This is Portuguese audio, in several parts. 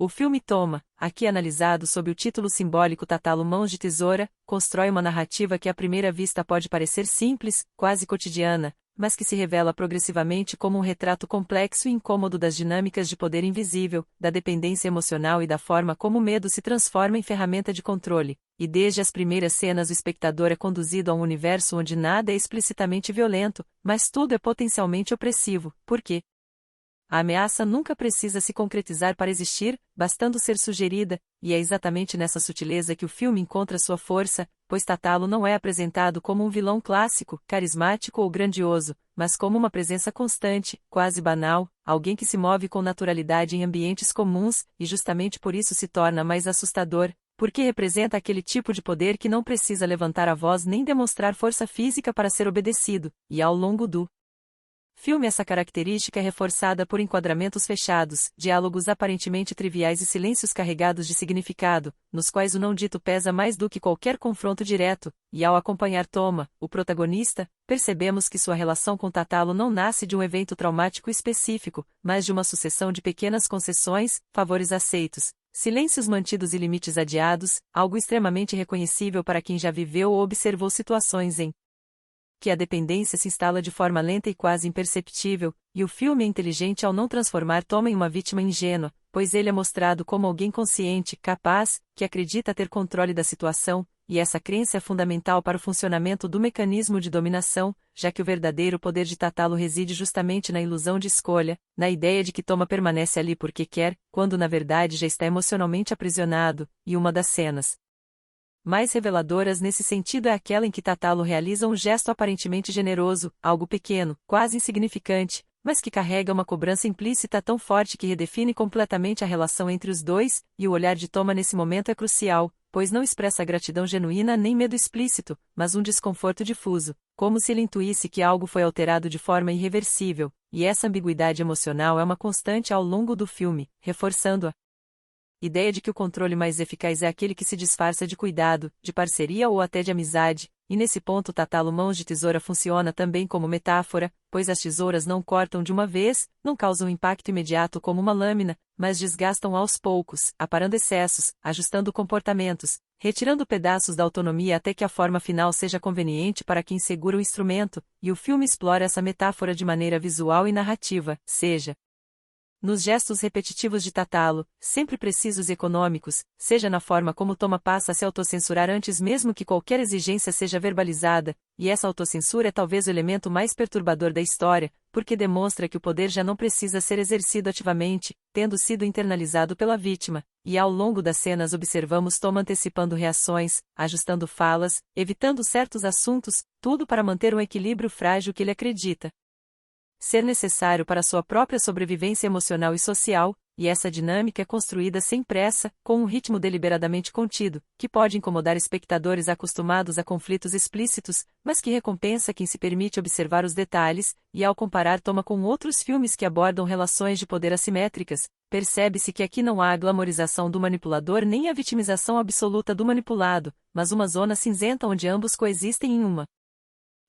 O filme Toma, aqui analisado sob o título simbólico Tatalo Mãos de Tesoura, constrói uma narrativa que à primeira vista pode parecer simples, quase cotidiana, mas que se revela progressivamente como um retrato complexo e incômodo das dinâmicas de poder invisível, da dependência emocional e da forma como o medo se transforma em ferramenta de controle. E desde as primeiras cenas o espectador é conduzido a um universo onde nada é explicitamente violento, mas tudo é potencialmente opressivo, porque a ameaça nunca precisa se concretizar para existir, bastando ser sugerida, e é exatamente nessa sutileza que o filme encontra sua força, pois Tatalo não é apresentado como um vilão clássico, carismático ou grandioso, mas como uma presença constante, quase banal, alguém que se move com naturalidade em ambientes comuns, e justamente por isso se torna mais assustador, porque representa aquele tipo de poder que não precisa levantar a voz nem demonstrar força física para ser obedecido, e ao longo do filme essa característica é reforçada por enquadramentos fechados, diálogos aparentemente triviais e silêncios carregados de significado, nos quais o não dito pesa mais do que qualquer confronto direto, e ao acompanhar Toma, o protagonista, percebemos que sua relação com Tatalo não nasce de um evento traumático específico, mas de uma sucessão de pequenas concessões, favores aceitos, silêncios mantidos e limites adiados, algo extremamente reconhecível para quem já viveu ou observou situações em que a dependência se instala de forma lenta e quase imperceptível, e o filme é inteligente ao não transformar Toma em uma vítima ingênua, pois ele é mostrado como alguém consciente, capaz, que acredita ter controle da situação, e essa crença é fundamental para o funcionamento do mecanismo de dominação, já que o verdadeiro poder de Tatalo reside justamente na ilusão de escolha, na ideia de que Toma permanece ali porque quer, quando na verdade já está emocionalmente aprisionado, e uma das cenas mais reveladoras nesse sentido é aquela em que Tatalo realiza um gesto aparentemente generoso, algo pequeno, quase insignificante, mas que carrega uma cobrança implícita tão forte que redefine completamente a relação entre os dois, e o olhar de Toma nesse momento é crucial, pois não expressa gratidão genuína nem medo explícito, mas um desconforto difuso, como se ele intuísse que algo foi alterado de forma irreversível, e essa ambiguidade emocional é uma constante ao longo do filme, reforçando a ideia de que o controle mais eficaz é aquele que se disfarça de cuidado, de parceria ou até de amizade, e nesse ponto Tatalo Mãos de Tesoura funciona também como metáfora, pois as tesouras não cortam de uma vez, não causam impacto imediato como uma lâmina, mas desgastam aos poucos, aparando excessos, ajustando comportamentos, retirando pedaços da autonomia até que a forma final seja conveniente para quem segura o instrumento, e o filme explora essa metáfora de maneira visual e narrativa, seja nos gestos repetitivos de Tatalo, sempre precisos e econômicos, seja na forma como Toma passa a se autocensurar antes mesmo que qualquer exigência seja verbalizada, e essa autocensura é talvez o elemento mais perturbador da história, porque demonstra que o poder já não precisa ser exercido ativamente, tendo sido internalizado pela vítima, e ao longo das cenas observamos Toma antecipando reações, ajustando falas, evitando certos assuntos, tudo para manter um equilíbrio frágil que ele acredita ser necessário para sua própria sobrevivência emocional e social, e essa dinâmica é construída sem pressa, com um ritmo deliberadamente contido, que pode incomodar espectadores acostumados a conflitos explícitos, mas que recompensa quem se permite observar os detalhes, e ao comparar Toma com outros filmes que abordam relações de poder assimétricas, percebe-se que aqui não há a glamorização do manipulador nem a vitimização absoluta do manipulado, mas uma zona cinzenta onde ambos coexistem em uma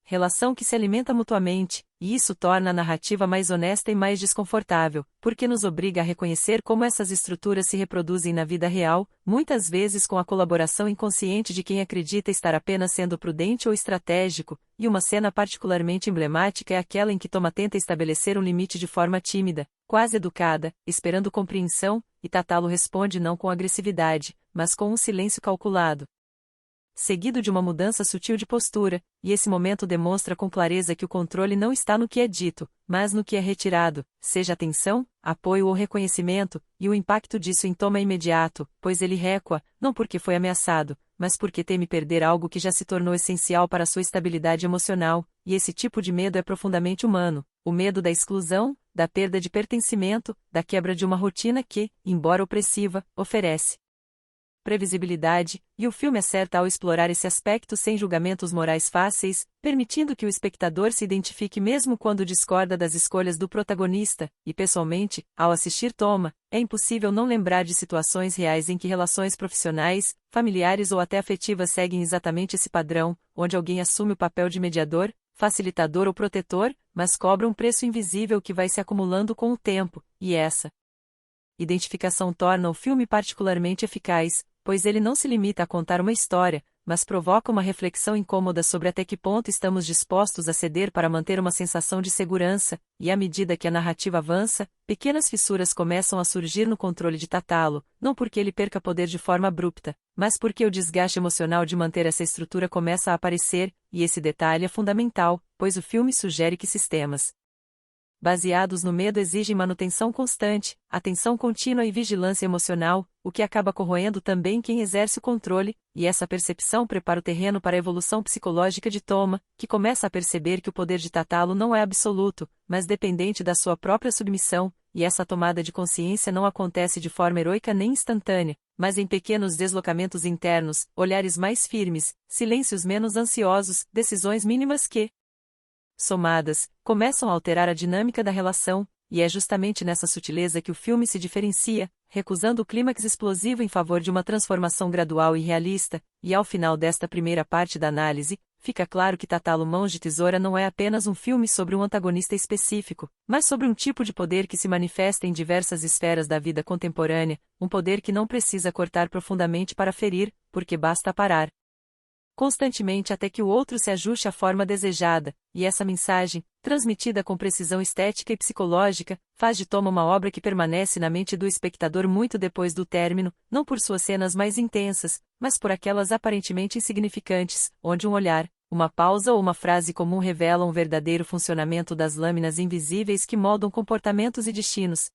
relação que se alimenta mutuamente, e isso torna a narrativa mais honesta e mais desconfortável, porque nos obriga a reconhecer como essas estruturas se reproduzem na vida real, muitas vezes com a colaboração inconsciente de quem acredita estar apenas sendo prudente ou estratégico, e uma cena particularmente emblemática é aquela em que Toma tenta estabelecer um limite de forma tímida, quase educada, esperando compreensão, e Tatalo responde não com agressividade, mas com um silêncio calculado, seguido de uma mudança sutil de postura, e esse momento demonstra com clareza que o controle não está no que é dito, mas no que é retirado, seja atenção, apoio ou reconhecimento, e o impacto disso em Toma é imediato, pois ele recua, não porque foi ameaçado, mas porque teme perder algo que já se tornou essencial para sua estabilidade emocional, e esse tipo de medo é profundamente humano, o medo da exclusão, da perda de pertencimento, da quebra de uma rotina que, embora opressiva, oferece previsibilidade, e o filme acerta ao explorar esse aspecto sem julgamentos morais fáceis, permitindo que o espectador se identifique mesmo quando discorda das escolhas do protagonista, e pessoalmente, ao assistir Toma, é impossível não lembrar de situações reais em que relações profissionais, familiares ou até afetivas seguem exatamente esse padrão, onde alguém assume o papel de mediador, facilitador ou protetor, mas cobra um preço invisível que vai se acumulando com o tempo, e essa identificação torna o filme particularmente eficaz, pois ele não se limita a contar uma história, mas provoca uma reflexão incômoda sobre até que ponto estamos dispostos a ceder para manter uma sensação de segurança, e à medida que a narrativa avança, pequenas fissuras começam a surgir no controle de Tatalo, não porque ele perca poder de forma abrupta, mas porque o desgaste emocional de manter essa estrutura começa a aparecer, e esse detalhe é fundamental, pois o filme sugere que sistemas baseados no medo exigem manutenção constante, atenção contínua e vigilância emocional, o que acaba corroendo também quem exerce o controle, e essa percepção prepara o terreno para a evolução psicológica de Toma, que começa a perceber que o poder de Tatalo não é absoluto, mas dependente da sua própria submissão, e essa tomada de consciência não acontece de forma heroica nem instantânea, mas em pequenos deslocamentos internos, olhares mais firmes, silêncios menos ansiosos, decisões mínimas que, somadas, começam a alterar a dinâmica da relação, e é justamente nessa sutileza que o filme se diferencia, recusando o clímax explosivo em favor de uma transformação gradual e realista, e ao final desta primeira parte da análise, fica claro que Tatalo Mãos de Tesoura não é apenas um filme sobre um antagonista específico, mas sobre um tipo de poder que se manifesta em diversas esferas da vida contemporânea, um poder que não precisa cortar profundamente para ferir, porque basta parar constantemente até que o outro se ajuste à forma desejada, e essa mensagem, transmitida com precisão estética e psicológica, faz de Toma uma obra que permanece na mente do espectador muito depois do término, não por suas cenas mais intensas, mas por aquelas aparentemente insignificantes, onde um olhar, uma pausa ou uma frase comum revelam o verdadeiro funcionamento das lâminas invisíveis que moldam comportamentos e destinos,